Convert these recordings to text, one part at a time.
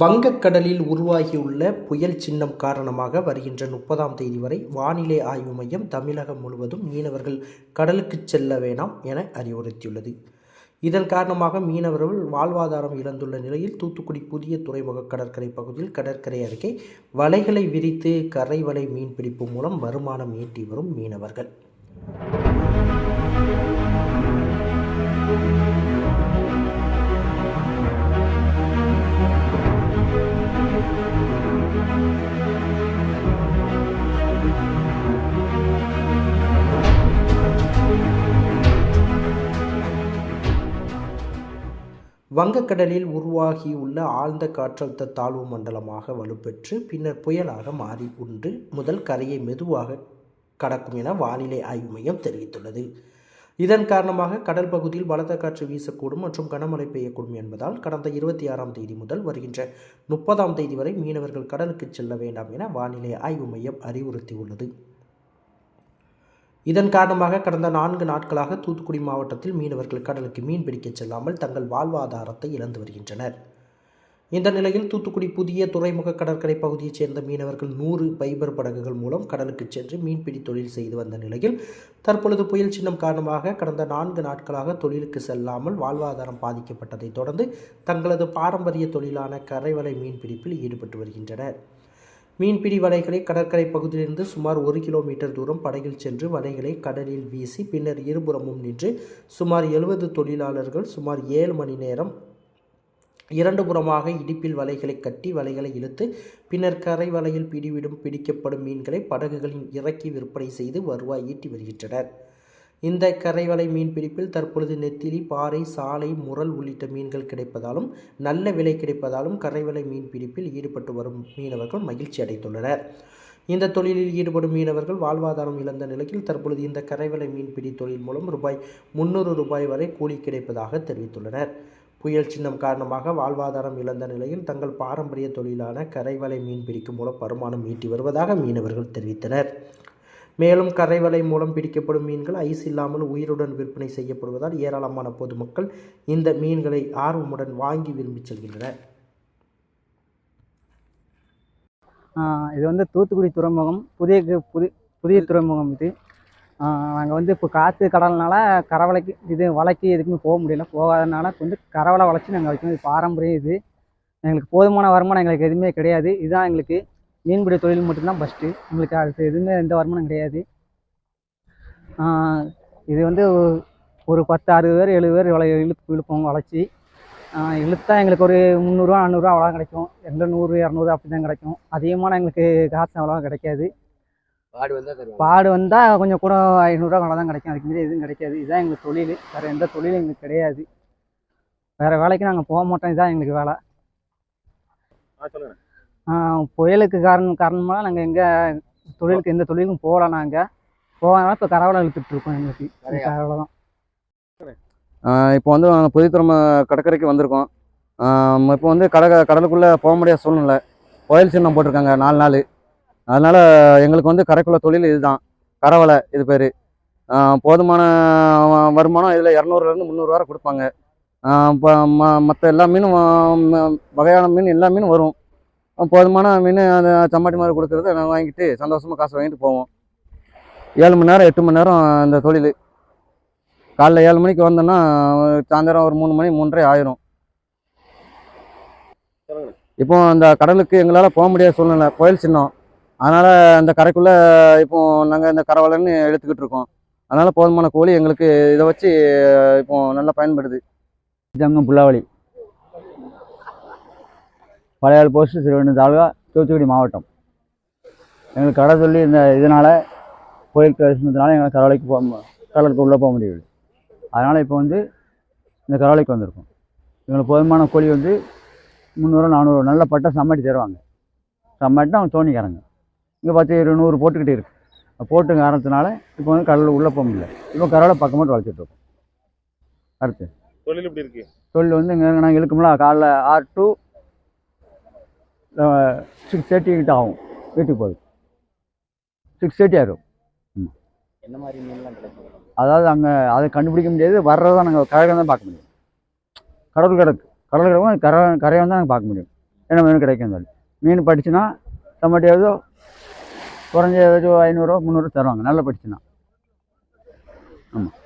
வங்கக்கடலில் உருவாகியுள்ள புயல் சின்னம் காரணமாக வருகின்ற 30ஆம் தேதி வரை வானிலை ஆய்வு மையம் தமிழகம் முழுவதும் மீனவர்கள் கடலுக்கு செல்ல வேண்டாம் என அறிவுறுத்தியுள்ளது. இதன் காரணமாக மீனவர்கள் வாழ்வாதாரம் இழந்துள்ள நிலையில் தூத்துக்குடி புதிய துறைமுக கடற்கரை பகுதியில் கடற்கரை அருகே வலைகளை விரித்து கரை வலை மீன்பிடிப்பு மூலம் வருமானம் ஈட்டி வரும் மீனவர்கள் வங்கக்கடலில் உருவாகியுள்ள ஆழ்ந்த காற்றழுத்த தாழ்வு மண்டலமாக வலுப்பெற்று பின்னர் புயலாக மாறி இன்று முதல் கரையை மெதுவாக கடக்கும் என வானிலை ஆய்வு மையம் தெரிவித்துள்ளது. இதன் காரணமாக கடல் பகுதியில் பலத்த காற்று வீசக்கூடும் மற்றும் கனமழை பெய்யக்கூடும் என்பதால் கடந்த 26ஆம் தேதி முதல் வருகின்ற 30ஆம் தேதி வரை மீனவர்கள் கடலுக்கு செல்ல வேண்டாம் என வானிலை ஆய்வு மையம் அறிவுறுத்தியுள்ளது. இதன் காரணமாக கடந்த 4 நாட்களாக தூத்துக்குடி மாவட்டத்தில் மீனவர்கள் கடலுக்கு மீன் பிடிக்க செல்லாமல் தங்கள் வாழ்வாதாரத்தை இழந்து வருகின்றனர். இந்த நிலையில் தூத்துக்குடி புதிய துறைமுக கடற்கரை பகுதியைச் சேர்ந்த மீனவர்கள் 100 பைபர் படகுகள் மூலம் கடலுக்கு சென்று மீன்பிடி தொழில் செய்து வந்த நிலையில் தற்பொழுது புயல் சின்னம் காரணமாக கடந்த 4 நாட்களாக தொழிலுக்கு செல்லாமல் வாழ்வாதாரம் பாதிக்கப்பட்டதை தொடர்ந்து தங்களது பாரம்பரிய தொழிலான கரைவலை மீன்பிடிப்பில் ஈடுபட்டு வருகின்றனர். மீன்பிடி வலைகளை கடற்கரை பகுதியிலிருந்து சுமார் 1 கிலோமீட்டர் தூரம் படகில் சென்று வலைகளை கடலில் வீசி பின்னர் இருபுறமும் நின்று சுமார் 70 தொழிலாளர்கள் சுமார் 7 மணி நேரம் 2 புறமாக இடுப்பில் வலைகளை கட்டி வலைகளை இழுத்து பின்னர் கரை வலையில் பிடிக்கப்படும் மீன்களை படகுகளில் இறக்கி விற்பனை செய்து வருவாய் ஈட்டி வருகின்றனர். இந்த கரைவலை மீன்பிடிப்பில் தற்பொழுது நெத்திலி, பாறை, சாலை, முரல் உள்ளிட்ட மீன்கள் கிடைப்பதாலும் நல்ல விலை கிடைப்பதாலும் கரைவலை மீன்பிடிப்பில் ஈடுபட்டு வரும் மீனவர்கள் மகிழ்ச்சி அடைந்துள்ளனர். இந்த தொழிலில் ஈடுபடும் மீனவர்கள் வாழ்வாதாரம் இழந்த நிலையில் தற்பொழுது இந்த கரைவலை மீன்பிடி தொழில் மூலம் ரூபாய் 300 வரை கூலி கிடைப்பதாக தெரிவித்துள்ளனர். புயல் சின்னம் காரணமாக வாழ்வாதாரம் இழந்த நிலையில் தங்கள் பாரம்பரிய தொழிலான கரைவலை மீன்பிடிக்கும் மூலம் வருமானம் ஈட்டி வருவதாக மீனவர்கள் தெரிவித்தனர். மேலும் கரைவலை மூலம் பிடிக்கப்படும் மீன்கள் ஐஸ் இல்லாமல் உயிருடன் விற்பனை செய்யப்படுவதால் ஏராளமான பொதுமக்கள் இந்த மீன்களை ஆர்வமுடன் வாங்கி விரும்பி செல்கின்றனர். இது தூத்துக்குடி துறைமுகம் புதிய துறைமுகம். இது நாங்கள் இப்போ காற்று கடல்னால கரவலைக்கு வலைக்கு எதுக்குமே போக முடியல. போகாதனால கரவலை வளைச்சி நாங்கள் வைக்கணும். பாரம்பரியம் இது. எங்களுக்கு போதுமான வருமானம் எங்களுக்கு எதுவுமே கிடையாது. இதுதான் எங்களுக்கு மீன்பிடி தொழில் மட்டும்தான் ஃபஸ்ட்டு. எங்களுக்கு அடுத்து எதுவுமே எந்த வருமானம் கிடையாது. இது ஒரு 10, 60 பேர் 70 பேர் இழுப்போம் வளைச்சி. இழுத்தா எங்களுக்கு ஒரு 300 400 அவ்வளோ கிடைக்கும். 100 200 அப்படி தான் கிடைக்கும். அதிகமான எங்களுக்கு காசு அவ்வளோவா கிடைக்காது. பாடு வந்தால் கொஞ்சம் கூட 500 அவ்வளோ தான் கிடைக்கும். அதுக்கு மீறி எதுவும் கிடைக்காது. இதுதான் எங்களுக்கு தொழில். வேறு எந்த தொழிலும் எங்களுக்கு கிடையாது. வேறு வேலைக்கு நாங்கள் போக மாட்டோம். இதுதான் எங்களுக்கு வேலை. புயலுக்கு காரணமாக நாங்கள் எந்த தொழிலுக்கும் போகல. நாங்கள் போகாதனால இப்போ கரவலை இழுத்துட்ருக்கோம். எங்களுக்கு கரவலை தான். இப்போ நாங்கள் புதிய துறைமுக கடற்கரைக்கு வந்திருக்கோம். இப்போ கடலுக்குள்ளே போக முடியாத சூழ்நிலை. புயல் சின்னம் போட்டிருக்காங்க 4 நாள். அதனால் எங்களுக்கு கரைக்குள்ள தொழில் இதுதான், கரவலை. இது பேர் போதுமான வருமானம். இதில் 200லேருந்து 300 வரை கொடுப்பாங்க. இப்போ மற்ற எல்லா மீனும் வகையான மீன் எல்லா மீனும் வரும். போதுமான மீன் அந்த சம்பாட்டி மாதிரி கொடுக்குறத நாங்கள் வாங்கிட்டு சந்தோஷமாக காசு வாங்கிட்டு போவோம். 7 மணி நேரம் 8 மணி நேரம் அந்த தொழில். காலைல 7 மணிக்கு வந்தோன்னா சாயந்தரம் ஒரு 3 மணி 3:30 ஆயிரும். இப்போ அந்த கடலுக்கு எங்களால் போக முடியாத சூழ்நிலை, புயல் சின்னம். அதனால் அந்த கரைக்குள்ளே இப்போ நாங்கள் இந்த கரவலைன்னு எடுத்துக்கிட்டு இருக்கோம். அதனால் போதுமான கூலி எங்களுக்கு இதை வச்சு இப்போ நல்லா பயன்படுது. ஜங்கம் புல்லாவளி, பழையாள் போஸ்ட், திருவண்ணூர் தாலுகா, தூத்துக்குடி மாவட்டம். எங்களுக்கு கடை சொல்லி இதனால் புயல் பேசுனதுனால எங்களுக்கு கடலுக்கு உள்ளே போக முடியவில்லை. அதனால் இப்போ இந்த கடலைக்கு வந்திருக்கோம். எங்களுக்கு போதுமான கூலி 300 400 நல்ல பட்டை சம்மாட்டி தருவாங்க. சம்மாட்டி அவங்க தோணிக்காரங்க இங்கே 10 100 போட்டுக்கிட்டே இருக்குது. போட்டுங்க ஆரம்பத்தினால இப்போ கடலில் உள்ளே போக முடியல. இப்போ கடலை பக்கம் மட்டும் வளர்த்துட்டு இருக்கோம். அடுத்து தொழில் எப்படி இருக்குது? தொழில் இங்கே நாங்கள் இழுக்கும்ல காலைல 6 to 6:30 கிட்ட ஆகும். வீட்டுக்கு போகுது 6:30 ஆயிரும். என்ன மாதிரி மீன்லாம் கிடைக்கும்? அதாவது அங்கே அதை கண்டுபிடிக்க முடியாது. வர்றதான் நாங்கள் கரையை தான் பார்க்க முடியும். கடல் கிடக்கு கரையை தான் நாங்கள் பார்க்க முடியும். என்ன மீன் கிடைக்கும் சொல்லி மீன் படிச்சுன்னா நம்மகிட்ட குறைஞ்ச ஏதாச்சும் 500 300 தருவாங்க நல்லா படிச்சுன்னா. ஆமாம்.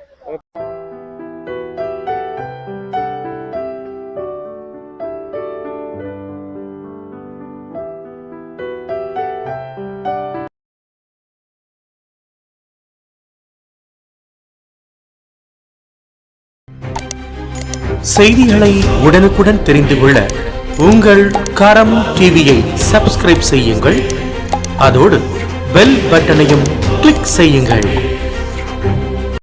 செய்திகளை உடனுக்குடன் தெரிந்து கொள்ள உங்கள் கரம் டிவியை சப்ஸ்கிரைப் செய்யுங்கள். அதோடு பெல் பட்டனையும் கிளிக் செய்யுங்கள்.